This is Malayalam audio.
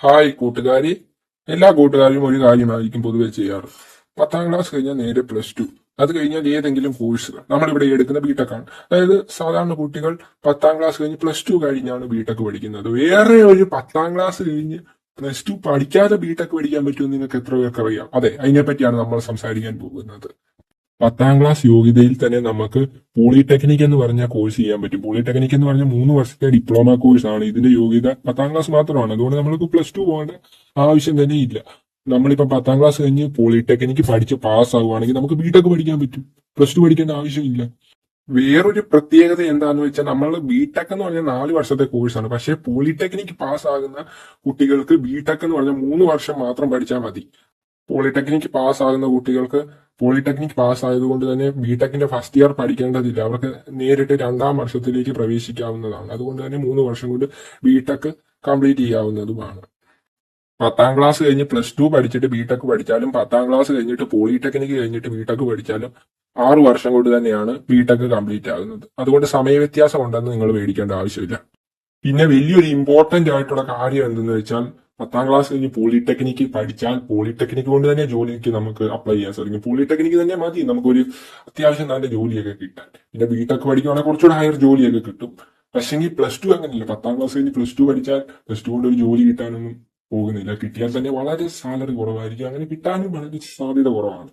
ഹായ് കൂട്ടുകാരി. എല്ലാ കൂട്ടുകാരും ഒരു കാര്യമായിരിക്കും പൊതുവെ ചെയ്യാറ്. 10ാം ക്ലാസ് കഴിഞ്ഞാൽ നേരെ +2, അത് കഴിഞ്ഞാൽ ഏതെങ്കിലും കോഴ്സ്. നമ്മളിവിടെ എടുക്കുന്ന ബിടെക് ആണ്. അതായത് സാധാരണ കുട്ടികൾ 10ാം ക്ലാസ് കഴിഞ്ഞ് +2 കഴിഞ്ഞാണ് ബിടെക് പഠിക്കുന്നത്. വേറെ ഒരു 10ാം ക്ലാസ് കഴിഞ്ഞ് +2 പഠിക്കാതെ ബിടെക് പഠിക്കാൻ പറ്റുമെന്ന് നിങ്ങൾക്ക് എത്ര പേർക്ക് അറിയാം? അതെ, അതിനെപ്പറ്റിയാണ് നമ്മൾ സംസാരിക്കാൻ പോകുന്നത്. 10ാം ക്ലാസ് യോഗ്യതയിൽ തന്നെ നമുക്ക് പോളിടെക്നിക് എന്ന് പറഞ്ഞ കോഴ്സ് ചെയ്യാൻ പറ്റും. പോളിടെക്നിക് എന്ന് പറഞ്ഞ 3 വർഷത്തെ ഡിപ്ലോമ കോഴ്സ് ആണ്. ഇതിന്റെ യോഗ്യത 10ാം ക്ലാസ് മാത്രമാണ്. അതുകൊണ്ട് നമ്മൾക്ക് +2 പോകേണ്ട ആവശ്യം തന്നെ ഇല്ല. നമ്മളിപ്പം 10ാം ക്ലാസ് കഴിഞ്ഞ് പോളിടെക്നിക് പഠിച്ച് പാസ്സാവുകയാണെങ്കിൽ നമുക്ക് ബിടെക് പഠിക്കാൻ പറ്റും. +2 പഠിക്കേണ്ട ആവശ്യമില്ല. വേറൊരു പ്രത്യേകത എന്താന്ന് വെച്ചാൽ നമ്മൾ ബിടെക് എന്ന് പറഞ്ഞാൽ 4 വർഷത്തെ കോഴ്സാണ്. പക്ഷേ പോളിടെക്നിക് പാസ്സാകുന്ന കുട്ടികൾക്ക് ബിടെക് എന്ന് പറഞ്ഞാൽ 3 വർഷം മാത്രം പഠിച്ചാൽ മതി. പോളിടെക്നിക് പാസ്സാകുന്ന കുട്ടികൾക്ക് പോളിടെക്നിക് പാസ് ആയതുകൊണ്ട് തന്നെ ബിടെക്കിന്റെ ഫസ്റ്റ് ഇയർ പഠിക്കേണ്ടതില്ല. അവർക്ക് നേരിട്ട് 2ാം വർഷത്തിലേക്ക് പ്രവേശിക്കാവുന്നതാണ്. അതുകൊണ്ട് തന്നെ 3 വർഷം കൊണ്ട് ബിടെക് കംപ്ലീറ്റ് ചെയ്യാവുന്നതുമാണ്. 10ാം ക്ലാസ് കഴിഞ്ഞ് +2 പഠിച്ചിട്ട് ബിടെക് പഠിച്ചാലും 10ാം ക്ലാസ് കഴിഞ്ഞിട്ട് പോളിടെക്നിക് കഴിഞ്ഞിട്ട് ബിടെക് പഠിച്ചാലും 6 വർഷം കൊണ്ട് തന്നെയാണ് ബിടെക് കംപ്ലീറ്റ് ആകുന്നത്. അതുകൊണ്ട് സമയവ്യത്യാസം ഉണ്ടെന്ന് നിങ്ങൾ പേടിക്കേണ്ട ആവശ്യമില്ല. പിന്നെ വലിയൊരു ഇമ്പോർട്ടന്റ് ആയിട്ടുള്ള കാര്യം എന്തെന്ന് വെച്ചാൽ 10ാം ക്ലാസ് കഴിഞ്ഞ് പോളിടെക്നിക്ക് പഠിച്ചാൽ പോളിടെക്നിക് കൊണ്ട് തന്നെ ജോലിക്ക് നമുക്ക് അപ്ലൈ ചെയ്യാൻ സാധിക്കും. പോളിടെക്നിക്ക് തന്നെ മതി നമുക്കൊരു അത്യാവശ്യം നല്ല ജോലിയൊക്കെ കിട്ടാൻ. പിന്നെ ബിടെക് പഠിക്കുകയാണെങ്കിൽ കുറച്ചുകൂടെ ഹയർ ജോലിയൊക്കെ കിട്ടും. പക്ഷെങ്കിൽ +2 അങ്ങനെയല്ല. 10ാം ക്ലാസ് കഴിഞ്ഞ് +2 പഠിച്ചാൽ +2 കൊണ്ട് ഒരു ജോലി കിട്ടാനൊന്നും പോകുന്നില്ല. കിട്ടിയാൽ തന്നെ വളരെ സാലറി കുറവായിരിക്കും. അങ്ങനെ കിട്ടാനും വളരെ സാധ്യത കുറവാണ്.